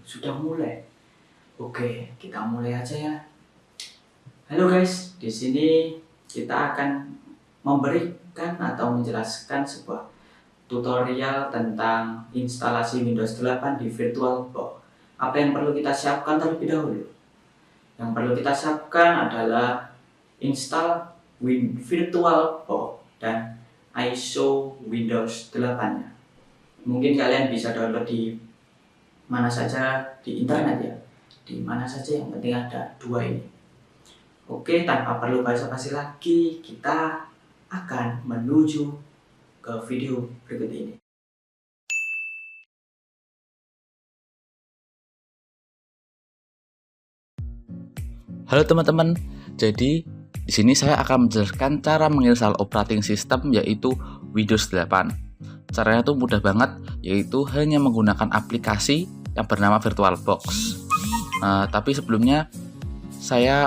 Sudah mulai. Oke, kita mulai aja ya. Halo guys, di sini kita akan memberikan atau menjelaskan sebuah tutorial tentang instalasi Windows 8 di VirtualBox. Apa yang perlu kita siapkan terlebih dahulu? Yang perlu kita siapkan adalah install VirtualBox dan ISO Windows 8-nya. Mungkin kalian bisa download di mana saja di internet ya, di mana saja, yang penting ada dua ini. Oke, tanpa perlu basa-basi lagi, kita akan menuju ke video berikut ini. Halo teman-teman, jadi di sini saya akan menjelaskan cara menginstal operating system yaitu Windows 8. Caranya tuh mudah banget, yaitu hanya menggunakan aplikasi yang bernama VirtualBox. Tapi sebelumnya saya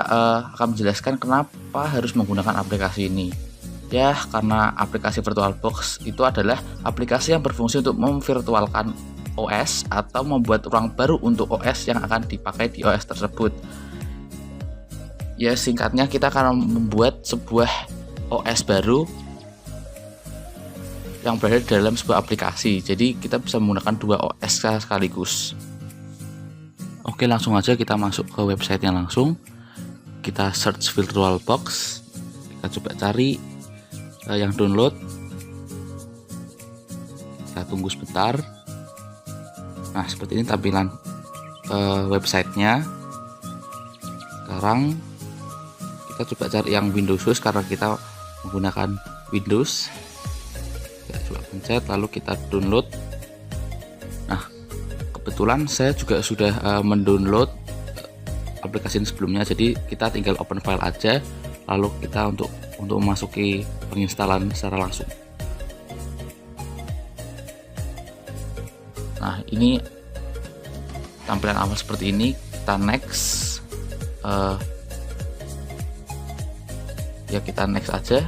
akan menjelaskan kenapa harus menggunakan aplikasi ini. Ya, karena aplikasi VirtualBox itu adalah aplikasi yang berfungsi untuk memvirtualkan OS atau membuat ruang baru untuk OS yang akan dipakai di OS tersebut. Ya, singkatnya kita akan membuat sebuah OS baru yang berada dalam sebuah aplikasi. Jadi kita bisa menggunakan dua OS sekaligus. Oke, langsung aja kita masuk ke websitenya langsung. Kita search VirtualBox. Kita coba cari yang download. Kita tunggu sebentar. Nah, seperti ini tampilan websitenya. Sekarang kita coba cari yang Windows karena kita menggunakan Windows. Kita coba pencet, lalu kita download. Nah, kebetulan saya juga sudah mendownload aplikasi ini sebelumnya, jadi kita tinggal open file aja, lalu kita untuk memasuki penginstalan secara langsung. Nah, ini tampilan awal seperti ini. Kita next, ya kita next aja.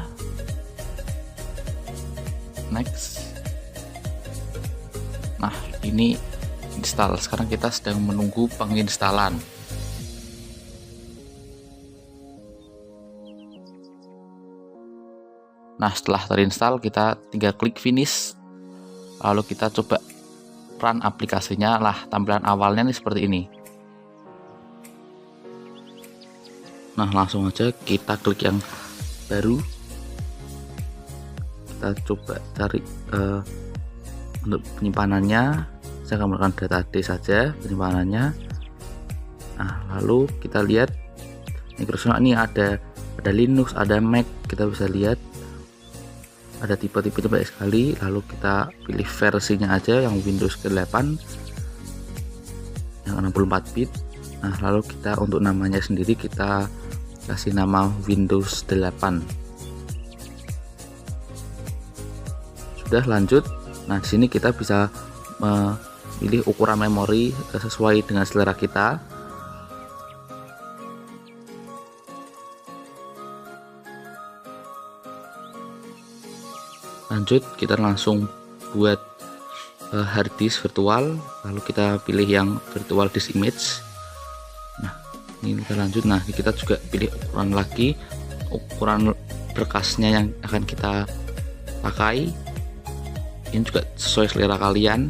Next. Nah, ini install. Sekarang kita sedang menunggu penginstalan. Nah, setelah terinstall kita tinggal klik finish, lalu kita coba run aplikasinya. Lah, tampilan awalnya nih seperti ini. Nah, langsung aja kita klik yang baru. Kita coba cari untuk penyimpanannya. Saya akan menggunakan database saja penyimpanannya. Nah, lalu kita lihat Microsoft ini ada Linux, ada Mac. Kita bisa lihat ada tipe-tipenya banyak sekali. Lalu kita pilih versinya aja yang Windows 8 yang 64 bit. Nah, lalu kita untuk namanya sendiri kita kasih nama Windows 8. Sudah, lanjut. Nah, di sini kita bisa memilih ukuran memori sesuai dengan selera kita. Lanjut, kita langsung buat hard disk virtual, lalu kita pilih yang virtual disk image. Nah, ini kita lanjut. Nah, kita juga pilih ukuran lagi, ukuran berkasnya yang akan kita pakai. Ini juga sesuai selera kalian.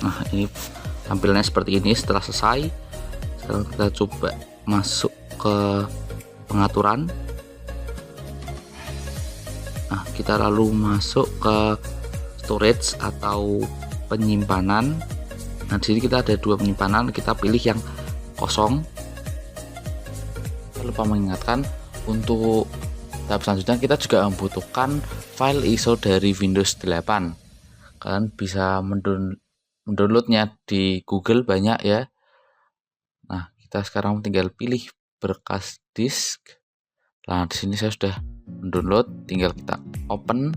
Nah, ini tampilannya seperti ini. Setelah selesai, sekarang kita coba masuk ke pengaturan. Nah, kita lalu masuk ke storage atau penyimpanan. Nah, di sini kita ada dua penyimpanan. Kita pilih yang kosong. Saya lupa mengingatkan, untuk tahap selanjutnya kita juga membutuhkan file ISO dari Windows 8. Kalian bisa mendownloadnya di Google, banyak ya. Nah, kita sekarang tinggal pilih berkas disk. Nah, di sini saya sudah mendownload, tinggal kita open.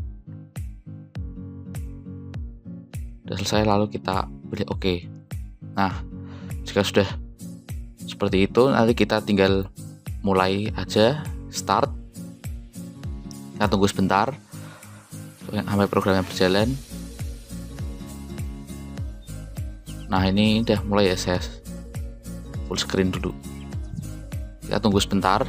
Sudah selesai, lalu kita pilih OK. Nah, jika sudah seperti itu, nanti kita tinggal mulai aja, start. Kita tunggu sebentar sampai programnya berjalan. Nah ini udah mulai ya, saya full screen dulu. Kita tunggu sebentar.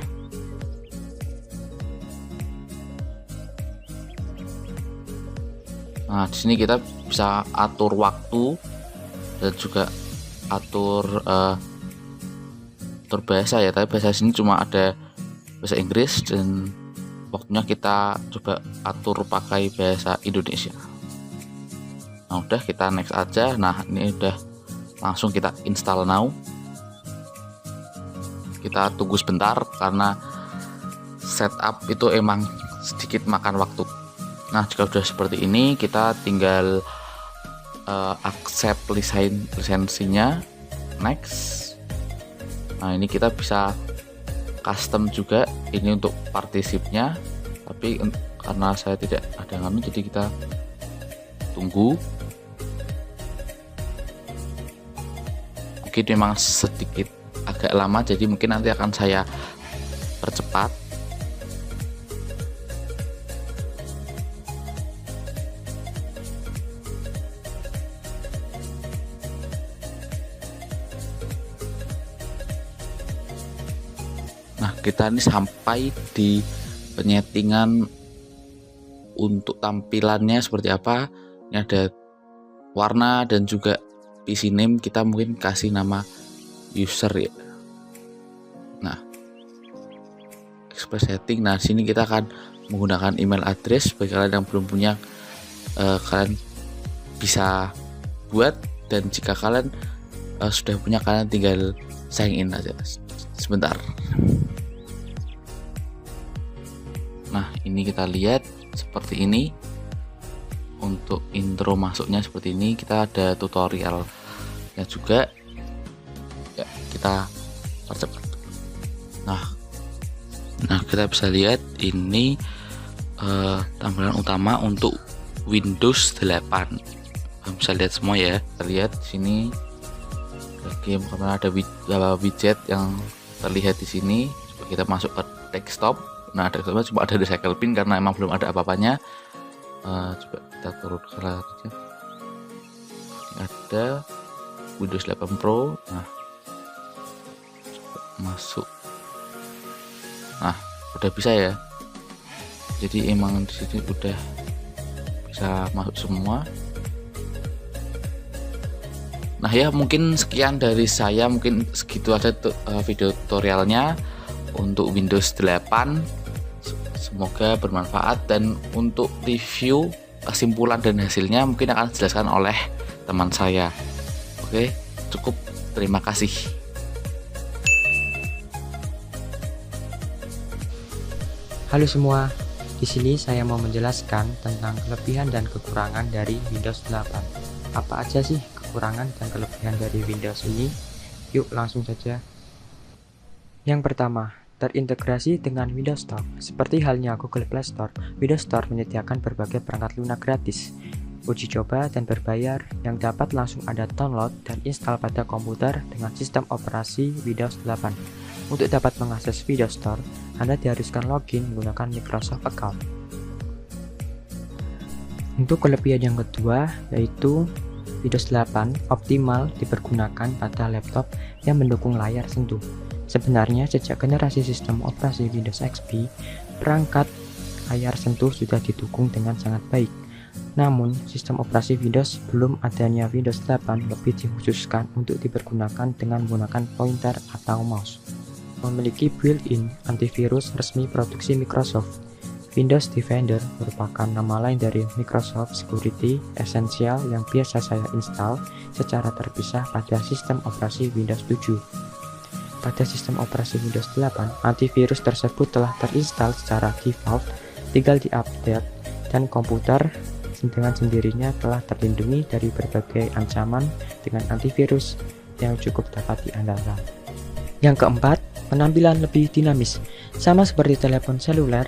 Nah di sini kita bisa atur waktu dan juga atur bahasa ya. Tapi bahasa sini cuma ada bahasa Inggris dan waktunya kita coba atur pakai bahasa Indonesia. Nah udah, kita next aja. Nah ini udah langsung kita install now. Kita tunggu sebentar karena setup itu emang sedikit makan waktu. Nah jika sudah seperti ini, kita tinggal accept lisensinya, next. Nah ini kita bisa custom juga ini untuk partisipnya, tapi karena saya tidak ada nganu, jadi kita tunggu. Mungkin memang sedikit agak lama, jadi mungkin nanti akan saya percepat. Nah kita ini sampai di penyetingan untuk tampilannya seperti apa. Ini ada warna dan juga PC name, kita mungkin kasih nama user ya. Nah express setting. Nah sini kita akan menggunakan email address. Bagi kalian yang belum punya, kalian bisa buat, dan jika kalian sudah punya, kalian tinggal sign in aja. Sebentar. Nah ini kita lihat seperti ini. Untuk intro masuknya seperti ini. Kita ada tutorialnya juga ya, kita percepat. Nah kita bisa lihat ini tampilan utama untuk Windows 8. Bisa lihat semua ya. Kita lihat di sini ada widget yang terlihat di sini. Coba kita masuk ke desktop. Nah desktopnya cuma ada recycle bin karena emang belum ada apa-apanya. Coba kita turun ke aja. Ini ada Windows 8 Pro. Nah coba masuk. Nah udah bisa ya. Jadi emang di sini udah bisa masuk semua. Nah ya, mungkin sekian dari saya, mungkin segitu aja video tutorialnya untuk Windows 8. Semoga bermanfaat, dan untuk review kesimpulan dan hasilnya mungkin akan dijelaskan oleh teman saya. Oke, cukup, terima kasih. Halo semua, di sini saya mau menjelaskan tentang kelebihan dan kekurangan dari Windows 8. Apa aja sih kekurangan dan kelebihan dari Windows ini? Yuk langsung saja. Yang pertama, terintegrasi dengan Windows Store. Seperti halnya Google Play Store, Windows Store menyediakan berbagai perangkat lunak gratis, uji coba dan berbayar yang dapat langsung Anda download dan install pada komputer dengan sistem operasi Windows 8. Untuk dapat mengakses Windows Store, Anda diharuskan login menggunakan Microsoft Account. Untuk kelebihan yang kedua, yaitu Windows 8 optimal dipergunakan pada laptop yang mendukung layar sentuh. Sebenarnya sejak generasi sistem operasi Windows XP, perangkat layar sentuh sudah didukung dengan sangat baik. Namun, sistem operasi Windows belum adanya Windows 8 lebih dikhususkan untuk dipergunakan dengan menggunakan pointer atau mouse. Memiliki built-in antivirus resmi produksi Microsoft. Windows Defender merupakan nama lain dari Microsoft Security Essential yang biasa saya install secara terpisah pada sistem operasi Windows 7. Pada sistem operasi Windows 8, antivirus tersebut telah terinstall secara default, tinggal diupdate, dan komputer dengan sendirinya telah terlindungi dari berbagai ancaman dengan antivirus yang cukup dapat diandalkan. Yang keempat, penampilan lebih dinamis. Sama seperti telepon seluler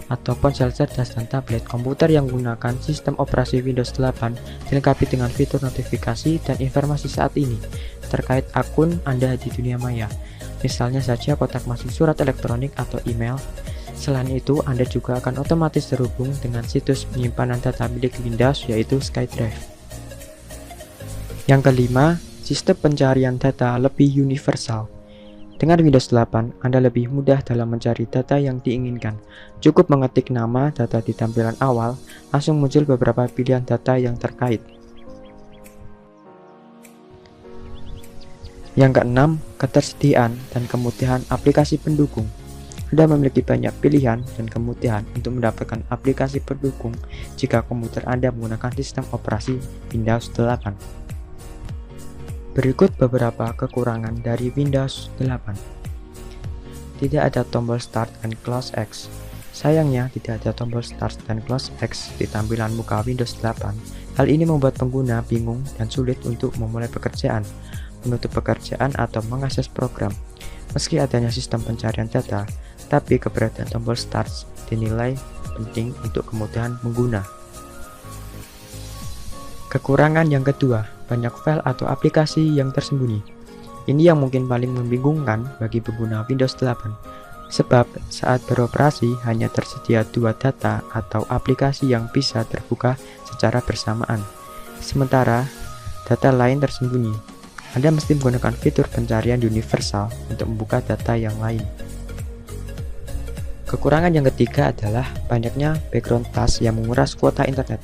atau ponsel cerdas dan tablet, komputer yang menggunakan sistem operasi Windows 8 dilengkapi dengan fitur notifikasi dan informasi saat ini terkait akun Anda di dunia maya. Misalnya saja kotak masuk surat elektronik atau email. Selain itu, Anda juga akan otomatis terhubung dengan situs penyimpanan data milik Windows, yaitu SkyDrive. Yang kelima, sistem pencarian data lebih universal. Dengan Windows 8, Anda lebih mudah dalam mencari data yang diinginkan. Cukup mengetik nama data di tampilan awal, langsung muncul beberapa pilihan data yang terkait. Yang keenam, ketersediaan dan kemudahan aplikasi pendukung. Anda memiliki banyak pilihan dan kemudahan untuk mendapatkan aplikasi pendukung jika komputer Anda menggunakan sistem operasi Windows 8. Berikut beberapa kekurangan dari Windows 8. Tidak ada tombol Start and Close X. Sayangnya, tidak ada tombol Start dan Close X di tampilan muka Windows 8. Hal ini membuat pengguna bingung dan sulit untuk memulai pekerjaan, menutup pekerjaan, atau mengakses program. Meski adanya sistem pencarian data, tapi keberadaan tombol Start dinilai penting untuk kemudahan pengguna. Kekurangan yang kedua, banyak file atau aplikasi yang tersembunyi. Ini yang mungkin paling membingungkan bagi pengguna Windows 8, sebab saat beroperasi hanya tersedia 2 data atau aplikasi yang bisa terbuka secara bersamaan, sementara data lain tersembunyi. Anda mesti menggunakan fitur pencarian universal untuk membuka data yang lain. Kekurangan yang ketiga adalah banyaknya background task yang menguras kuota internet.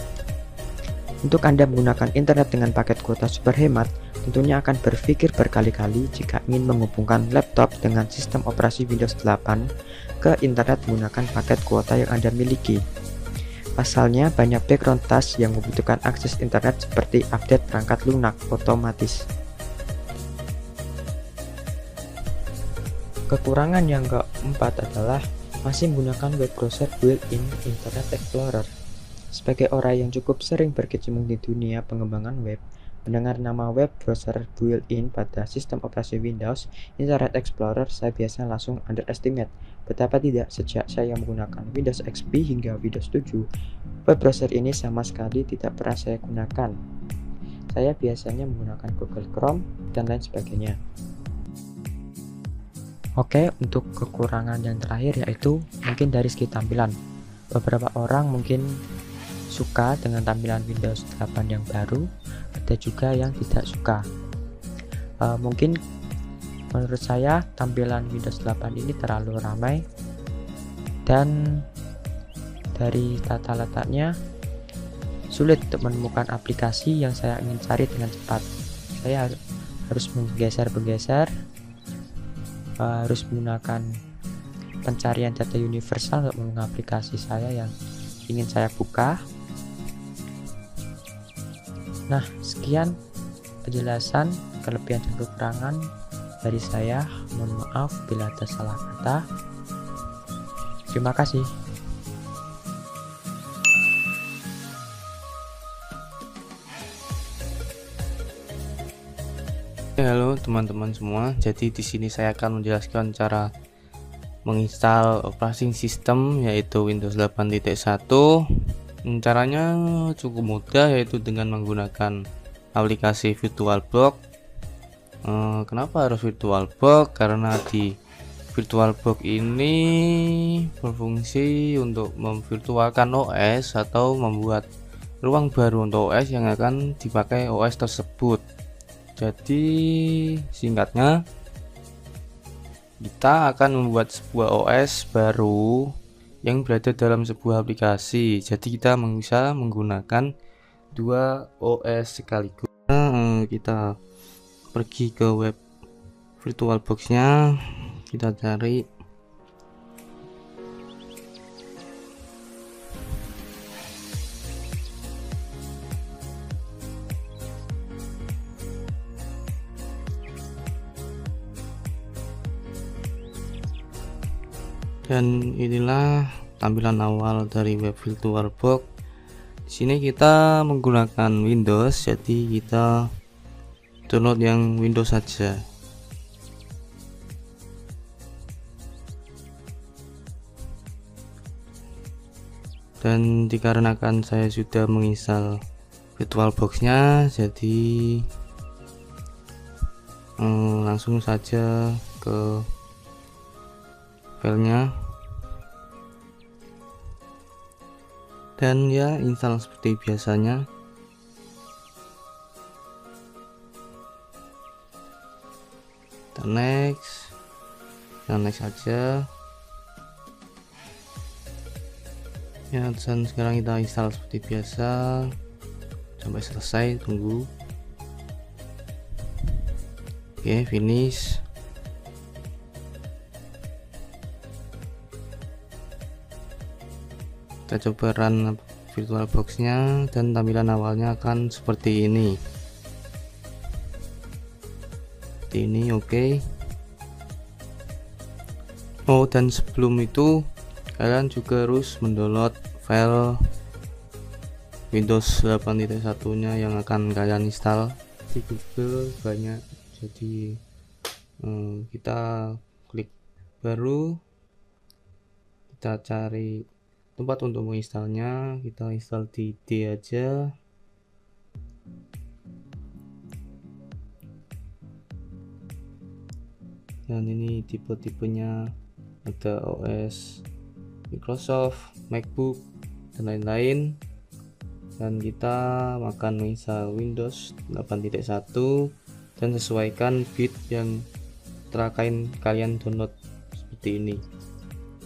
Untuk Anda menggunakan internet dengan paket kuota super hemat, tentunya akan berpikir berkali-kali jika ingin menghubungkan laptop dengan sistem operasi Windows 8 ke internet menggunakan paket kuota yang Anda miliki. Pasalnya, banyak background task yang membutuhkan akses internet seperti update perangkat lunak otomatis. Kekurangan yang keempat adalah masih menggunakan web browser built-in Internet Explorer. Sebagai orang yang cukup sering berkecimpung di dunia pengembangan web, mendengar nama web browser built-in pada sistem operasi Windows, Internet Explorer, saya biasa langsung underestimate. Betapa tidak, sejak saya menggunakan Windows XP hingga Windows 7, web browser ini sama sekali tidak pernah saya gunakan. Saya biasanya menggunakan Google Chrome dan lain sebagainya. Oke, untuk kekurangan yang terakhir yaitu mungkin dari segi tampilan. Beberapa orang mungkin suka dengan tampilan Windows 8 yang baru, ada juga yang tidak suka. Mungkin menurut saya tampilan Windows 8 ini terlalu ramai, dan dari tata letaknya sulit untuk menemukan aplikasi yang saya ingin cari dengan cepat. Saya harus menggeser-geser, harus menggunakan pencarian data universal untuk menemukan aplikasi saya yang ingin saya buka. Nah, sekian penjelasan kelebihan dan kekurangan dari saya. Mohon maaf bila ada salah kata. Terima kasih. Halo teman-teman semua. Jadi di sini saya akan menjelaskan cara menginstal operating system yaitu Windows 8.1. Caranya cukup mudah, yaitu dengan menggunakan aplikasi VirtualBox. Kenapa harus VirtualBox? Karena di VirtualBox ini berfungsi untuk memvirtualkan OS atau membuat ruang baru untuk OS yang akan dipakai OS tersebut. Jadi singkatnya, kita akan membuat sebuah OS baru yang berada dalam sebuah aplikasi. Jadi kita bisa menggunakan 2 OS sekaligus. Kita pergi ke web VirtualBox-nya, kita cari. Dan inilah tampilan awal dari web VirtualBox. Di sini kita menggunakan Windows, jadi kita download yang Windows saja. Dan dikarenakan saya sudah menginstal VirtualBox-nya, jadi langsung saja ke filenya dan ya, install seperti biasanya. next, dan next aja ya. Dan sekarang kita install seperti biasa sampai selesai, tunggu. Oke, finish. Kita coba run VirtualBox nya dan tampilan awalnya akan seperti ini. Oke. Oh, dan sebelum itu kalian juga harus mendownload file Windows 8.1 nya yang akan kalian install di Google banyak. Jadi kita klik baru, kita cari tempat untuk menginstalnya, kita install di D aja. Dan ini tipe-tipenya ada OS Microsoft, MacBook, dan lain-lain. Dan kita akan menginstal Windows 8.1 dan sesuaikan bit yang terakan kalian download seperti ini.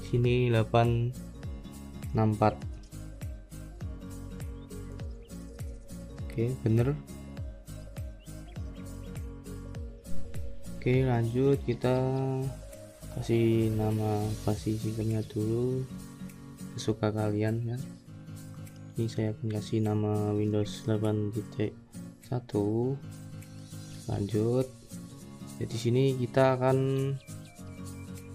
Sini 864. Oke, bener. Oke, lanjut, kita kasih nama spasi singkatnya dulu sesuka kalian ya. Ini saya akan kasih nama Windows 8.1. Lanjut. Jadi sini kita akan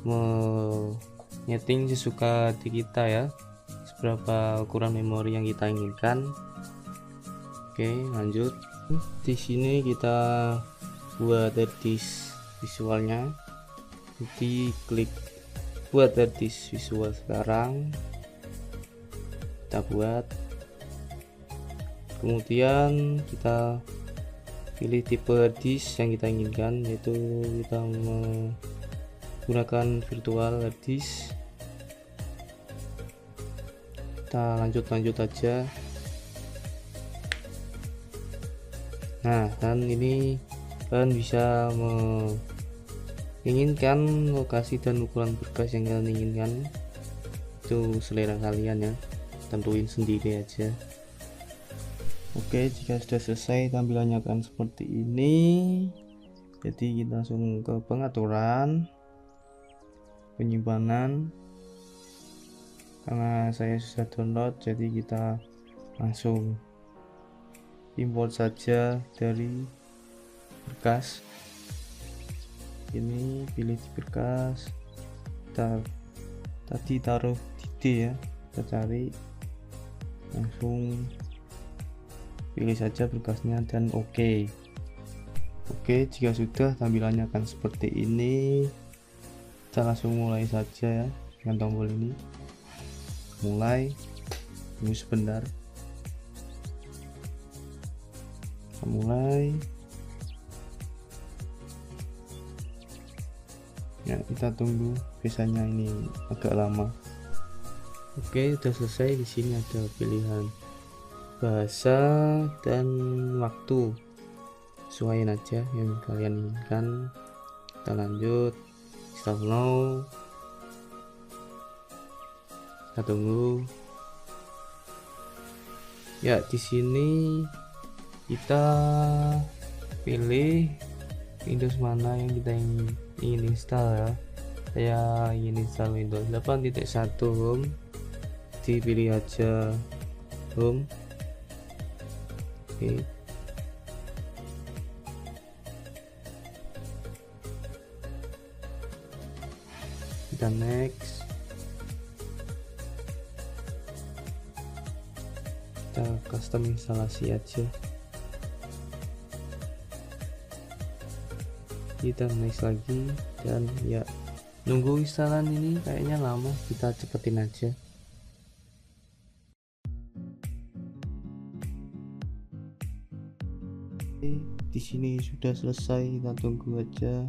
menyeting sesuka hati kita ya, seberapa ukuran memori yang kita inginkan. Oke, lanjut. Di sini kita buat hard disk visualnya. Jadi klik buat hard disk visual sekarang, kita buat. Kemudian kita pilih tipe hard disk yang kita inginkan, yaitu kita menggunakan virtual hard disk. Kita lanjut aja. Nah, dan ini kalian bisa menginginkan lokasi dan ukuran berkas yang kalian inginkan, itu selera kalian ya, tentuin sendiri aja. Oke, jika sudah selesai tampilannya akan seperti ini. Jadi kita langsung ke pengaturan penyimpanan. Karena saya sudah download, jadi kita langsung import saja dari berkas. Ini pilih di berkas, kita tadi taruh di D ya, kita cari, langsung pilih saja berkasnya dan oke. Jika sudah, tampilannya akan seperti ini. Kita langsung mulai saja ya dengan tombol ini. Mulai, tunggu sebentar. Kita mulai ya, kita tunggu, biasanya ini agak lama. Oke, udah selesai. Di sini ada pilihan bahasa dan waktu, sesuaiin aja yang kalian inginkan. Kita lanjut, install now, kita tunggu ya. Di sini kita pilih Windows mana yang kita ingin install ya. Saya ingin install Windows 8.1 Home, dipilih aja Home. Oke. Kita next, kita custom instalasi aja. Kita next lagi, dan ya nunggu instalan ini kayaknya lama, kita cepetin aja. Di sini sudah selesai, kita tunggu aja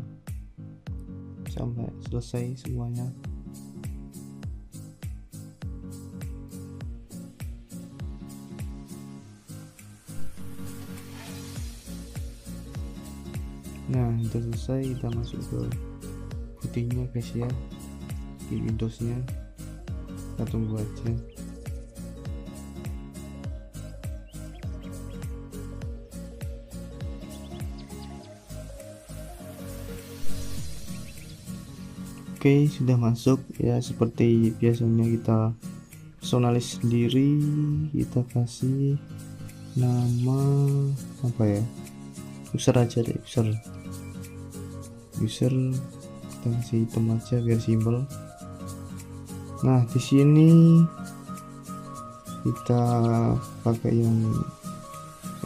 sampai selesai semuanya. Nah, udah selesai, kita masuk ke putihnya guys ya, di Windowsnya. Kita tunggu aja. Oke, sudah masuk ya. Seperti biasanya kita personalis sendiri, kita kasih nama apa ya, user aja deh, user kita kasih hitam aja biar simpel. Nah, di sini kita pakai yang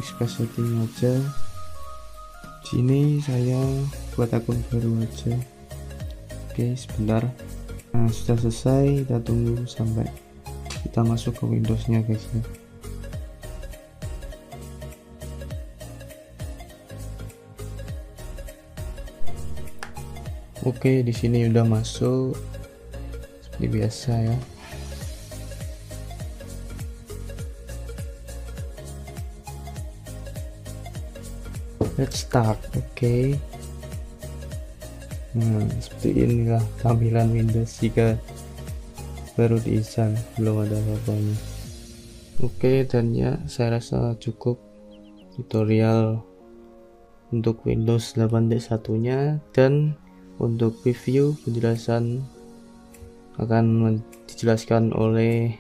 express setting aja. Di sini saya buat akun baru aja. Oke, sebentar. Nah, sudah selesai, kita tunggu sampai kita masuk ke Windowsnya guys ya. Oke, di sini udah masuk seperti biasa ya. Let's start. Oke. Nah, seperti inilah tampilan Windows jika baru diinstal, belum ada apa-apanya. Oke, dan ya saya rasa cukup tutorial untuk Windows 8.1 nya, dan untuk review penjelasan akan dijelaskan oleh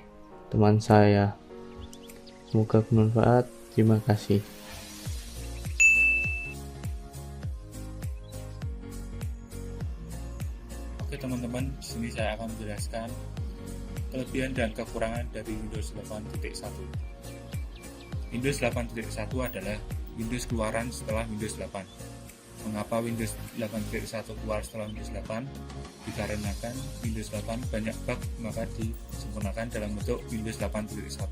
teman saya. Semoga bermanfaat. Terima kasih. Oke teman-teman, di sini saya akan menjelaskan kelebihan dan kekurangan dari Windows 8.1. Windows 8.1 adalah Windows keluaran setelah Windows 8. Mengapa Windows 8.1 keluar setelah Windows 8? Dikarenakan Windows 8 banyak bug, maka disempurnakan dalam bentuk Windows 8.1.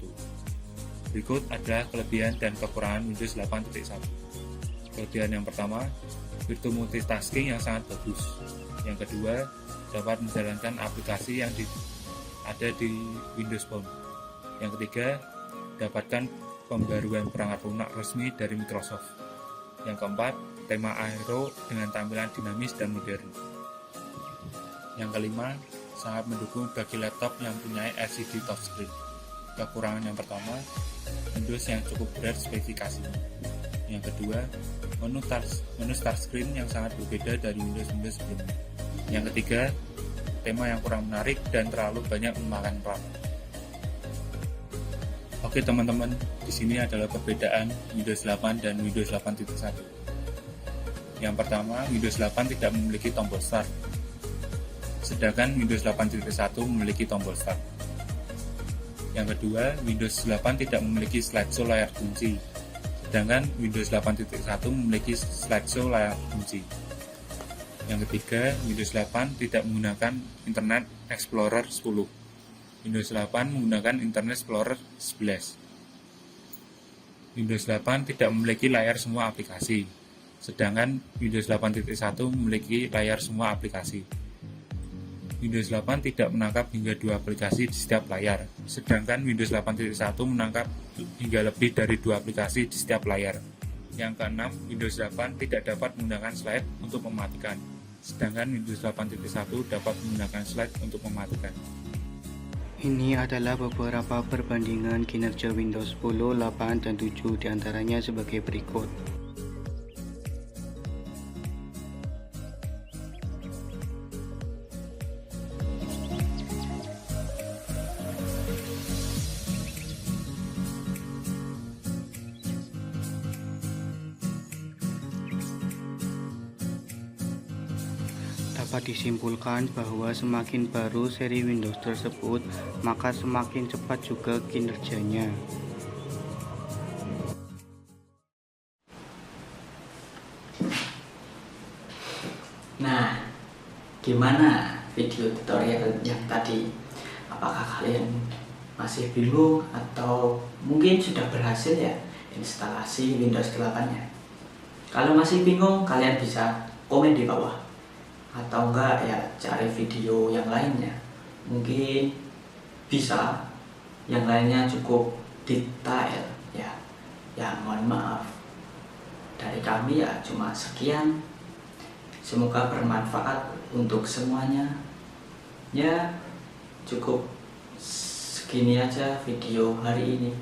Berikut adalah kelebihan dan kekurangan Windows 8.1. Kelebihan yang pertama, virtual multitasking yang sangat bagus. Yang kedua, dapat menjalankan aplikasi yang ada di Windows Phone. Yang ketiga, dapatkan pembaruan perangkat lunak resmi dari Microsoft. Yang keempat, tema Aero dengan tampilan dinamis dan modern. Yang kelima, sangat mendukung bagi laptop yang punya LCD touchscreen. Kekurangan yang pertama, Windows yang cukup berat spesifikasinya. Yang kedua, menu start screen yang sangat berbeda dari Windows sebelumnya. Yang ketiga, tema yang kurang menarik dan terlalu banyak memakan RAM. Oke teman-teman, di sini adalah perbedaan Windows 8 dan Windows 8.1. Yang pertama, Windows 8 tidak memiliki tombol Start, sedangkan Windows 8.1 memiliki tombol Start. Yang kedua, Windows 8 tidak memiliki slideshow layar kunci, sedangkan Windows 8.1 memiliki slideshow layar kunci. Yang ketiga, Windows 8 tidak menggunakan Internet Explorer 10. Windows 8 menggunakan Internet Explorer 11. Windows 8 tidak memiliki layar semua aplikasi, sedangkan Windows 8.1 memiliki layar semua aplikasi. Windows 8 tidak menangkap hingga 2 aplikasi di setiap layar, sedangkan Windows 8.1 menangkap hingga lebih dari 2 aplikasi di setiap layar. Yang keenam, Windows 8 tidak dapat menggunakan slide untuk mematikan, sedangkan Windows 8.1 dapat menggunakan slide untuk mematikan. Ini adalah beberapa perbandingan kinerja Windows 10, 8, dan 7 diantaranya sebagai berikut. Dapat disimpulkan bahwa semakin baru seri Windows tersebut, maka semakin cepat juga kinerjanya. Nah, gimana video tutorial yang tadi? Apakah kalian masih bingung atau mungkin sudah berhasil ya instalasi Windows 8-nya? Kalau masih bingung, kalian bisa komen di bawah. Atau enggak ya cari video yang lainnya, mungkin bisa yang lainnya cukup detail ya. Ya mohon maaf dari kami ya cuma sekian. Semoga bermanfaat untuk semuanya. Ya, cukup segini aja video hari ini.